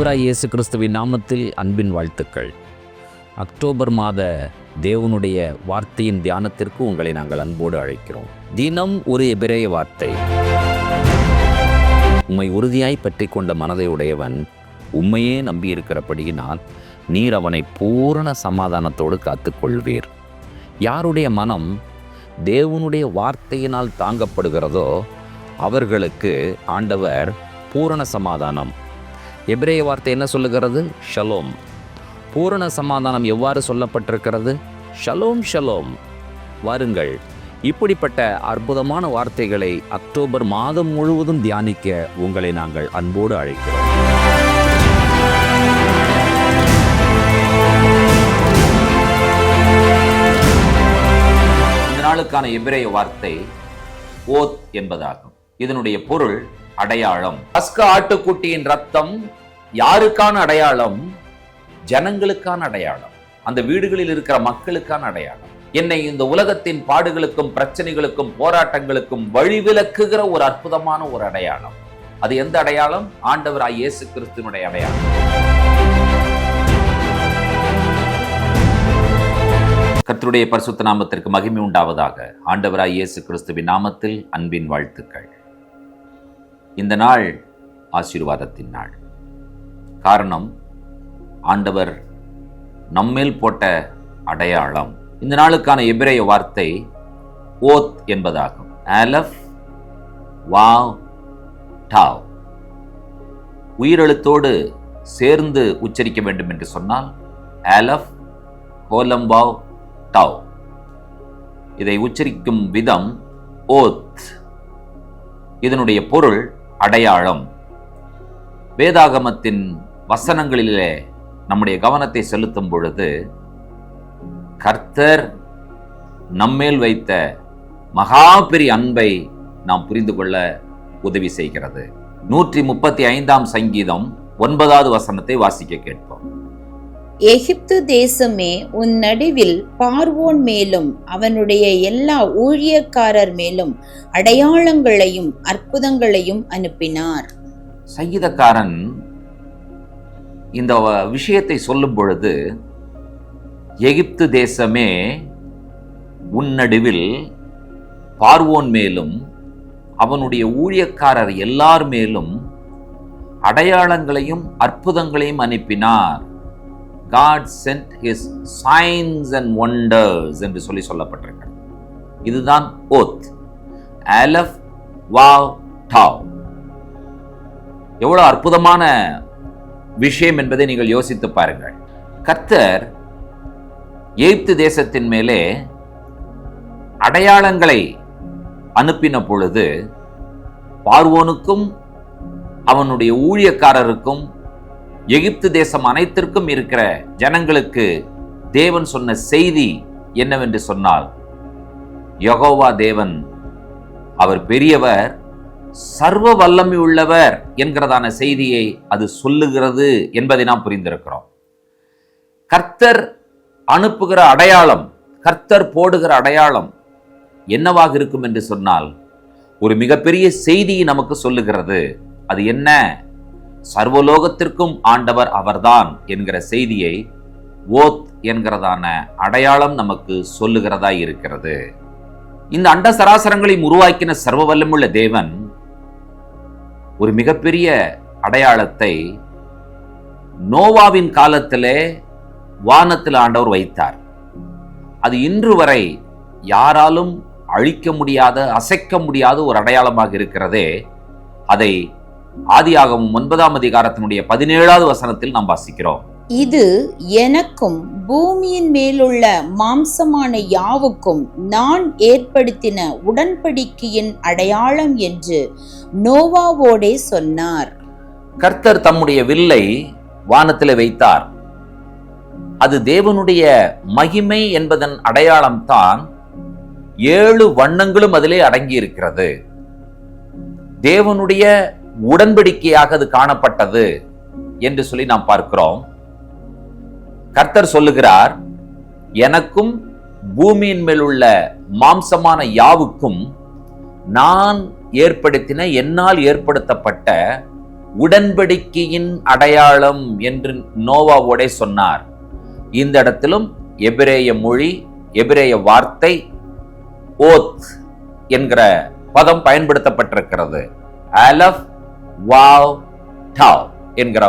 ஆண்டவராய் இயேசு கிறிஸ்துவின் நாமத்தில் அன்பின் வாழ்த்துக்கள். அக்டோபர் மாத தேவனுடைய வார்த்தையின் தியானத்திற்கு உங்களை நாங்கள் அன்போடு அழைக்கிறோம். தினம் ஒரு எபிரேய வார்த்தை. உம்மை உறுதியாய் பற்றி கொண்ட மனதை உடையவன் உம்மையே நம்பியிருக்கிறபடியினால் நீர் அவனை பூரண சமாதானத்தோடு காத்துக்கொள்வீர். யாருடைய மனம் தேவனுடைய வார்த்தையினால் தாங்கப்படுகிறதோ அவர்களுக்கு ஆண்டவர் பூரண சமாதானம். எபிரேய வார்த்தை என்ன சொல்லுகிறது? ஷலோம். பூரண சமாதானம் எவ்வாறு சொல்லப்பட்டிருக்கிறது? Shalom shalom. வாருங்கள், இப்படிப்பட்ட அற்புதமான வார்த்தைகளை அக்டோபர் மாதம் முழுவதும் தியானிக்க உங்களை நாங்கள் அன்போடு அழைக்கிறோம். இந்த நாளுக்கான எபிரேய வார்த்தை ஓத் என்பதாகும். இதனுடைய பொருள் அடையாளம். பஸ்கா ஆட்டுக்குட்டியின் ரத்தம் யாருக்கான அடையாளம்? ஜனங்களுக்கான அடையாளம், அந்த வீடுகளில் இருக்கிற மக்களுக்கான அடையாளம். என்னை இந்த உலகத்தின் பாடுகளுக்கும் பிரச்சனைகளுக்கும் போராட்டங்களுக்கும் வழிவிலக்குகிற ஒரு அற்புதமான ஒரு அடையாளம். அது எந்த அடையாளம்? ஆண்டவராய் இயேசு கிறிஸ்துவினுடைய அடையாளம். கர்த்தருடைய பரிசுத்த நாமத்திற்கு மகிமை உண்டாவதாக. ஆண்டவராய் இயேசு கிறிஸ்துவின் நாமத்தில் அன்பின் வாழ்த்துக்கள். இந்த நாள் ஆசீர்வாதத்தின் நாள். காரணம், ஆண்டவர் நம்மேல் போட்ட அடையாளம். இந்த நாளுக்கான எபிரேய வார்த்தை ஓத் என்பதாகும். அலஃப் வாவ் டாவ். உயிரெழுத்தோடு சேர்ந்து உச்சரிக்க வேண்டும் என்று சொன்னால் அலஃப் கோலம் வாவ் டாவ். இதை உச்சரிக்கும் விதம் ஓத். இதனுடைய பொருள் அடையாளம். வேதாகமத்தின் வசனங்களிலே நம்முடைய கவனத்தை செலுத்தும் பொழுது கர்த்தர் நம்மேல் வைத்த மகா பெரிய அன்பை நாம் புரிந்து கொள்ள உதவி செய்கிறது. 135ஆம் சங்கீதம் 9வது வசனத்தை வாசிக்க கேட்போம். எகிப்து தேசமே, உன் நடுவில் பார்வோன் மேலும் அவனுடைய எல்லா ஊழியக்காரர் மேலும் அடையாளங்களையும் அற்புதங்களையும் அனுப்பினார். சங்கீதக்காரன் இந்த விஷயத்தை சொல்லும் பொழுது, எகிப்து தேசமே உன் நடுவில் பார்வோன் மேலும் அவனுடைய ஊழியக்காரர் எல்லார் மேலும் அடையாளங்களையும் அற்புதங்களையும் அனுப்பினார். God sent his signs and wonders என்று சொல்லப்பட்டிருக்கிறது. இதுதான் ஓத். அலஃப் வாவ் டாவ். எவ்வளவு அற்புதமான விஷயம் என்பதை நீங்கள் யோசித்து பாருங்கள். கர்த்தர் எகிப்து தேசத்தின் மேலே அடையாளங்களை அனுப்பின பொழுது பார்வோனுக்கும் அவனுடைய ஊழியக்காரருக்கும் எகிப்து தேசம் அனைத்திற்கும் இருக்கிற ஜனங்களுக்கு தேவன் சொன்ன செய்தி என்னவென்று சொன்னால், யெகோவா தேவன் அவர் பெரியவர், சர்வ வல்லமை உள்ளவர் என்கிறதான செய்தியை அது சொல்லுகிறது என்பதை நாம் புரிந்திருக்கிறோம். கர்த்தர் அனுப்புகிற அடையாளம், கர்த்தர் போடுகிற அடையாளம் என்னவாக இருக்கும் என்று சொன்னால், ஒரு மிகப்பெரிய செய்தியை நமக்கு சொல்லுகிறது. அது என்ன? சர்வலோகத்திற்கும் ஆண்டவர் அவர்தான் என்கிற செய்தியை ஓத் என்கிறதான அடையாளம் நமக்கு சொல்லுகிறதா இருக்கிறது. இந்த அண்ட சராசரங்களையும் உருவாக்கின சர்வ வல்லமுள்ள தேவன் ஒரு மிகப்பெரிய அடையாளத்தை நோவாவின் காலத்திலே வானத்தில் ஆண்டவர் வைத்தார். அது இன்று வரை யாராலும் அழிக்க முடியாத, அசைக்க முடியாத ஒரு அடையாளமாக இருக்கிறதே. அதை ஆதியாகமம் 9ஆம் அதிகாரத்தினுடைய 17வது வசனத்தில் நாம் வாசிக்கிறோம். இது எனக்கும் பூமியின் மேலுள்ள மாம்சமான யாவுக்கும் நான் ஏற்படுத்தின உடன்படிக்கையின் அடையாளம் என்று நோவாவோடே சொன்னார். கர்த்தர் தம்முடைய வில்லை வானத்தில் வைத்தார். அது தேவனுடைய மகிமை என்பதன் அடையாளம் தான். 7 வண்ணங்களும் அதிலே அடங்கி இருக்கிறது. தேவனுடைய உடன்படிக்கையாக அது காணப்பட்டது என்று சொல்லி நாம் பார்க்கிறோம். கர்த்தர் சொல்லுகிறார், எனக்கும் பூமியின் மேல் உள்ள மாம்சமான யாவுக்கும் நான் ஏற்படுத்தின, என்னால் ஏற்படுத்தப்பட்ட உடன்படிக்கையின் அடையாளம் என்று நோவாவோட சொன்னார். இந்த இடத்திலும் எபிரேய மொழி, எபிரேய வார்த்தை ஓத் என்கிற பதம் பயன்படுத்தப்பட்டிருக்கிறது. அலஃப், வாவ், டாவ் என்கிற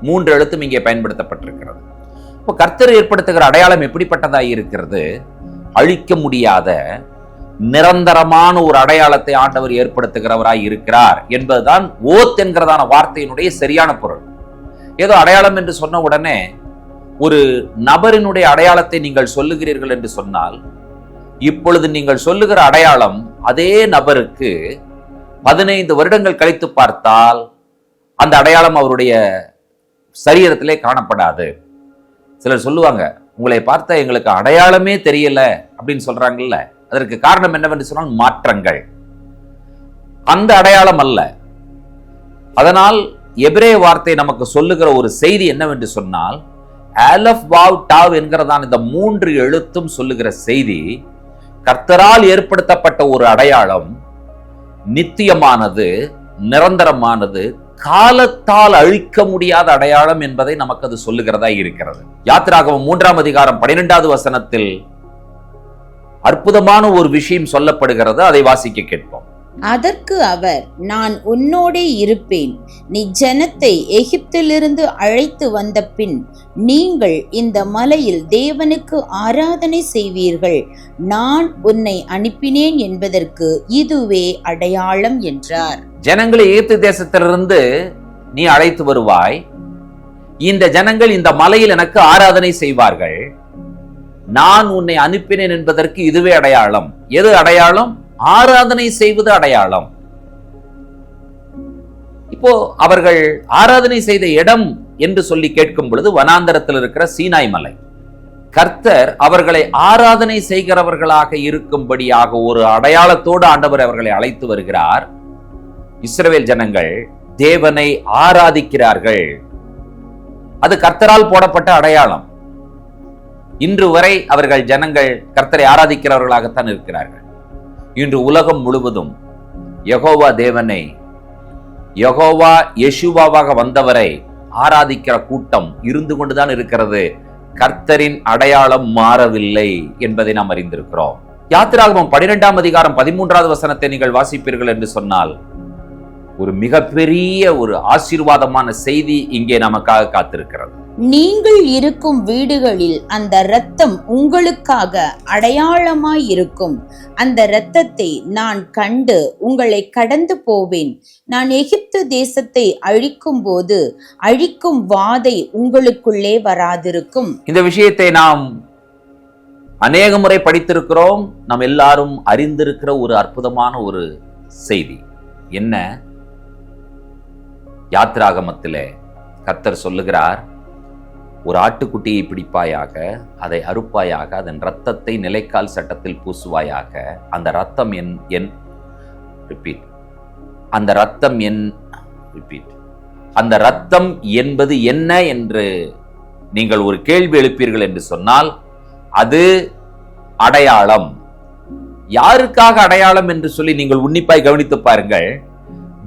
3 எழுத்தும் இங்கே பயன்படுத்தப்பட்டிருக்கிறது. இப்போ கர்த்தர் ஏற்படுத்துகிற அடையாளம் எப்படிப்பட்டதாக இருக்கிறது? அழிக்க முடியாத நிரந்தரமான ஒரு அடையாளத்தை ஆண்டவர் ஏற்படுத்துகிறவராய் இருக்கிறார் என்பதுதான் ஓத் என்கிறதான வார்த்தையினுடைய சரியான பொருள். ஏதோ அடையாளம் என்று சொன்ன உடனே ஒரு நபரினுடைய அடையாளத்தை நீங்கள் சொல்லுகிறீர்கள் என்று சொன்னால், இப்பொழுது நீங்கள் சொல்லுகிற அடையாளம் அதே நபருக்கு 15 வருடங்கள் கழித்து பார்த்தால் அந்த அடையாளம் அவருடைய சரீரத்திலே காணப்படாது. சிலர் சொல்லுவாங்க, உங்களை பார்த்தா எங்களுக்கு அடையாளமே தெரியல அப்படின்னு சொல்றாங்கல்ல. அதற்கு காரணம் என்னவென்று சொன்னால் மாற்றங்கள், அந்த அடையாளம் அல்ல. அதனால் எபிரேய வார்த்தை நமக்கு சொல்லுகிற ஒரு செய்தி என்னவென்று சொன்னால், அலஃப், வாவ், டாவ் என்கிறதான இந்த 3 எழுத்தும் சொல்லுகிற செய்தி, கர்த்தரால் ஏற்படுத்தப்பட்ட ஒரு அடையாளம் நித்தியமானது, நிரந்தரமானது, காலத்தால் அழிக்க முடியாத அடையாளம் என்பதை நமக்கு அது சொல்லுகிறதா இருக்கிறது. யாத்திராகமம் 3ஆம் அதிகாரம் 12வது வசனத்தில் அற்புதமான ஒரு விஷயம் சொல்லப்படுகிறது. அதை வாசிக்க கேட்போம். அதற்கு அவர், நான் உன்னோடே இருப்பேன். நீ ஜனத்தை எகிப்திலிருந்து அழைத்து வந்த பின் நீங்கள் இந்த மலையில் தேவனுக்கு ஆராதனை செய்வீர்கள். நான் உன்னை அனுப்பினேன் என்பதற்கு இதுவே அடையாளம் என்றார். ஜனங்களை எகிப்து தேசத்திலிருந்து நீ அழைத்து வருவாய். இந்த ஜனங்கள் இந்த மலையில் எனக்கு ஆராதனை செய்வார்கள். நான் உன்னை அனுப்பினேன் என்பதற்கு இதுவே அடையாளம். எது அடையாளம்? ஆராதனை செய்வது அடையாளம். இப்போ அவர்கள் ஆராதனை செய்த இடம் என்று சொல்லி கேட்கும் பொழுது வனாந்தரத்தில் இருக்கிற சீனாய் மலை. கர்த்தர் அவர்களை ஆராதனை செய்கிறவர்களாக இருக்கும்படியாக ஒரு அடையாளத்தோடு ஆண்டவர் அவர்களை அழைத்து வருகிறார். இஸ்ரவேல் ஜனங்கள் தேவனை ஆராதிக்கிறார்கள். அது கர்த்தரால் போடப்பட்ட அடையாளம். இன்று வரை அவர்கள் ஜனங்கள் கர்த்தரை ஆராதிக்கிறவர்களாகத்தான் இருக்கிறார்கள். இன்று உலகம் முழுவதும் யெகோவா தேவனை, யெகோவா யெஷுவாவாக வந்தவரை ஆராதிக்கிற கூட்டம் இருந்து கொண்டுதான் இருக்கிறது. கர்த்தரின் அடையாளம் மாறவில்லை என்பதை நாம் அறிந்திருக்கிறோம். யாத்திராகமம் 12ஆம் அதிகாரம் 13வது வசனத்தை நீங்கள் வாசிப்பீர்கள் என்று சொன்னால், ஒரு மிகப்பெரிய ஒரு ஆசீர்வாதமான செய்தி இங்கே நமக்காக காத்திருக்கிறது. நீங்கள் இருக்கும் வீடுகளில் அந்த இரத்தம் உங்களுக்காக அடையாளமாய் இருக்கும். அந்த இரத்தத்தை நான் கண்டு உங்களை கடந்து போவேன். நான் எகிப்து தேசத்தை அழிக்கும் போது அழிக்கும் வாதை உங்களுக்குள்ளே வராதிருக்கும். இந்த விஷயத்தை நாம் அநேக முறை படித்திருக்கிறோம். நாம் எல்லாரும் அறிந்திருக்கிற ஒரு அற்புதமான ஒரு செய்தி என்ன? யாத்திராகமத்திலே கர்த்தர் சொல்லுகிறார், ஒரு ஆட்டுக்குட்டியை பிடிப்பாயாக, அதை அறுப்பாயாக, அதன் இரத்தத்தை நிலைக்கால் சட்டத்தில் பூசுவாயாக. அந்த இரத்தம் அந்த இரத்தம் என்பது என்ன என்று நீங்கள் ஒரு கேள்வி எழுப்பீர்கள் என்று சொன்னால், அது அடையாளம். யாருக்காக அடையாளம் என்று சொல்லி நீங்கள் உன்னிப்பாய் கவனித்து பாருங்கள்.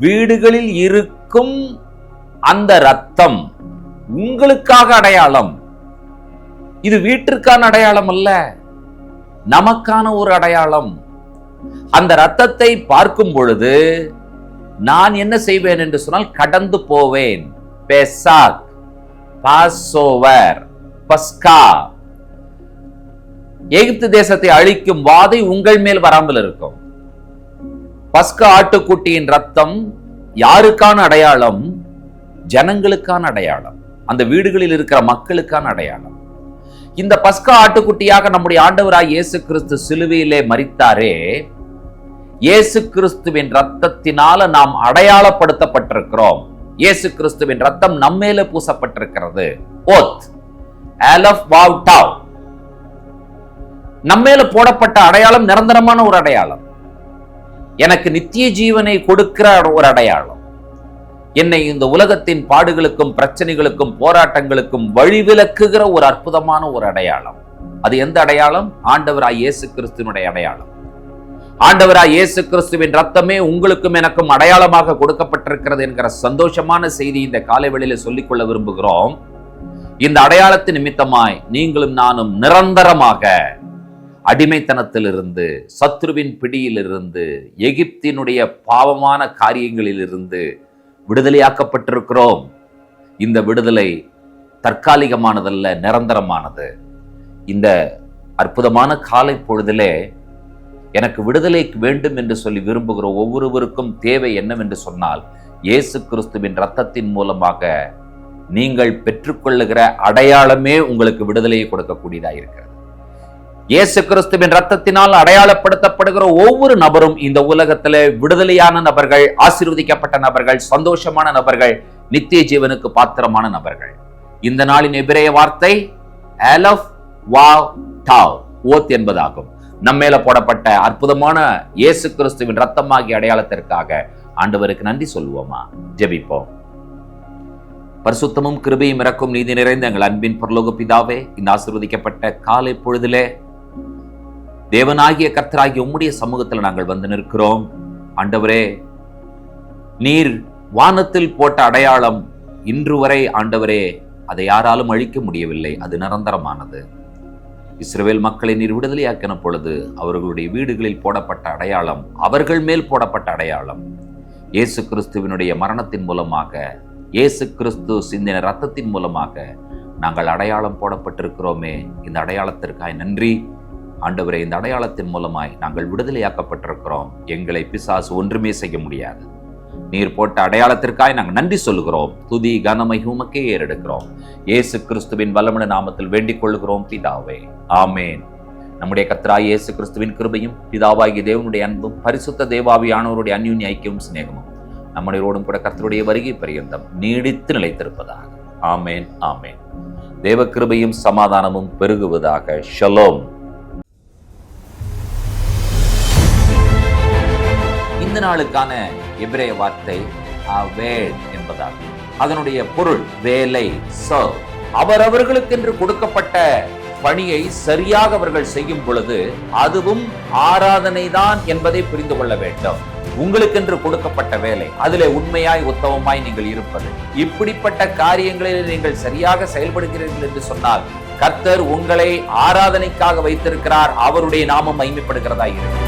வீடுகளில் இருக்கும் அந்த இரத்தம் உங்களுக்காக அடையாளம். இது வீட்டிற்கான அடையாளம் அல்ல, நமக்கான ஒரு அடையாளம். அந்த இரத்தத்தை பார்க்கும் பொழுது நான் என்ன செய்வேன் என்று சொன்னால், கடந்து போவேன். பெசாக், பாஸ்ஓவர், பஸ்கா, எகிப்து தேசத்தை அழிக்கும் வாதை உங்கள் மேல் வராமல் இருக்கும். பஸ்கா ஆட்டுக்குட்டியின் ரத்தம் யாருக்கான அடையாளம்? ஜனங்களுக்கான அடையாளம், அந்த வீடுகளில் இருக்கிற மக்களுக்கான அடையாளம். இந்த பஸ்கா ஆட்டுக்குட்டியாக நம்முடைய ஆண்டவராய் இயேசு கிறிஸ்து சிலுவையிலே மரித்தாரே, இயேசு கிறிஸ்துவின் ரத்தத்தினால நாம் அடையாளப்படுத்தப்பட்டிருக்கிறோம். இயேசு கிறிஸ்துவின் ரத்தம் நம்மேல பூசப்பட்டிருக்கிறது. ஓத், அலஃப், வாவ், டாவ், நம்மேல போடப்பட்ட அடையாளம் நிரந்தரமான ஒரு அடையாளம். எனக்கு நித்திய ஜீவனை கொடுக்கிற ஒரு அடையாளம். என்னை இந்த உலகத்தின் பாடுகளுக்கும் பிரச்சனைகளுக்கும் போராட்டங்களுக்கும் வழிவிலக்குகிற ஒரு அற்புதமான ஒரு அடையாளம். அது எந்த அடையாளம்? ஆண்டவராய் இயேசு கிறிஸ்துவினுடைய அடையாளம். ஆண்டவராய் இயேசு கிறிஸ்துவின் ரத்தமே உங்களுக்கும் எனக்கும் அடையாளமாக கொடுக்கப்பட்டிருக்கிறது என்கிற சந்தோஷமான செய்தி இந்த காலை வேளையில சொல்லிக்கொள்ள விரும்புகிறோம். இந்த அடையாளத்தின் நிமித்தமாய் நீங்களும் நானும் நிரந்தரமாக அடிமைத்தனத்திலிருந்து, சத்ருவின் பிடியிலிருந்து, எகிப்தினுடைய பாவமான காரியங்களிலிருந்து விடுதலையாக்கப்பட்டிருக்கிறோம். இந்த விடுதலை தற்காலிகமானதல்ல, நிரந்தரமானது. இந்த அற்புதமான காலை பொழுதிலே எனக்கு விடுதலை வேண்டும் என்று சொல்லி விரும்புகிற ஒவ்வொருவருக்கும் தேவை என்னவென்று சொன்னால், இயேசு கிறிஸ்துவின் இரத்தத்தின் மூலமாக நீங்கள் பெற்றுக்கொள்ளுகிற அடையாளமே உங்களுக்கு விடுதலையை கொடுக்கக்கூடியதாக இருக்கிறது. இயேசு கிறிஸ்துவின் இரத்தத்தினால் அடையாளப்படுத்தப்படுகிற ஒவ்வொரு நபரும் இந்த உலகத்திலே விடுதலையான நபர்கள், ஆசீர்வதிக்கப்பட்ட நபர்கள், சந்தோஷமான நபர்கள், நித்திய ஜீவனுக்கு பாத்திரமான நபர்கள். இந்த நாளின் எபிரேய வார்த்தை அலஃப் வாவ் தாவ், ஓத் என்பதாகும். நம்மேல போடப்பட்ட அற்புதமான இயேசு கிறிஸ்துவின் ரத்தமாகிய அடையாளத்திற்காக ஆண்டவருக்கு நன்றி சொல்லுவோமா? ஜெபிப்போம். பரிசுத்தமும் கிருபையும் இரக்கும் நீதி நிறைந்த எங்கள் அன்பின் பரலோக பிதாவே, இந்த ஆசீர்வதிக்கப்பட்ட காலை பொழுதிலே தேவனாகிய கர்த்தராகிய உம்முடைய சமூகத்தில் நாங்கள் வந்து நிற்கிறோம். ஆண்டவரே, நீர் வானத்தில் போட்ட அடையாளம் இன்று வரை ஆண்டவரே அதை யாராலும் அழிக்க முடியவில்லை. அது நிரந்தரமானது. இஸ்ரவேல் மக்களை நீர் விடுதலையாக்கின பொழுது அவர்களுடைய வீடுகளில் போடப்பட்ட அடையாளம், அவர்கள் மேல் போடப்பட்ட அடையாளம், இயேசு கிறிஸ்துவினுடைய மரணத்தின் மூலமாக, இயேசு கிறிஸ்து சிந்தின ரத்தத்தின் மூலமாக நாங்கள் அடையாளம் போடப்பட்டிருக்கிறோமே. இந்த அடையாளத்திற்காய் நன்றி ஆண்டவரே. இந்த அடையாளத்தின் மூலமாய் நாங்கள் விடுதலையாக்கப்பட்டிருக்கிறோம். எங்களை பிசாசு ஒன்றுமே செய்ய முடியாது. நீர் போட்ட அடையாளத்திற்காய் நாங்கள் நன்றி சொல்லுகிறோம். துதி கனமை உமக்கே ஏறெடுக்கிறோம். இயேசு கிறிஸ்துவின் வல்லமையான நாமத்தில் வேண்டிக் கொள்கிறோம் பிதாவே, ஆமேன். நம்முடைய கர்த்தராகிய இயேசு கிறிஸ்துவின் கிருபையும், பிதாவாகிய தேவனுடைய அன்பும், பரிசுத்த தேவாவியானவருடைய அந்யோன்ய ஐக்கியமும் சிநேகமும் நம்முடையோடும் கூட கர்த்தருடைய வருகை பரியந்தம் நீடித்து நிலைத்திருப்பதாக. ஆமேன், ஆமேன். தேவ கிருபையும் சமாதானமும் பெருகுவதாக. ஷலோம். இந்த நாளுக்கான எபிரேய வார்த்தை அவேட் என்பதாகும். அதனுடைய பொருள் வேலை, சர்வ். அவரவர்களுக்கென்று கொடுக்கப்பட்ட பணியை சரியாக அவர்கள் செய்யும் பொழுது அதுவும் ஆராதனை தான் என்பதை புரிந்து கொள்ள வேண்டும். உங்களுக்கென்று கொடுக்கப்பட்ட வேலை, அதிலே உண்மையாய் உத்தமமாய் நீங்கள் இருப்பது, இப்படிப்பட்ட காரியங்களில் நீங்கள் சரியாக செயல்படுகிறீர்கள் என்று சொன்னால் கர்த்தர் உங்களை ஆராதனைக்காக வைத்திருக்கிறார். அவருடைய நாமம் மகிமைப்படுகிறதா இருக்கும்.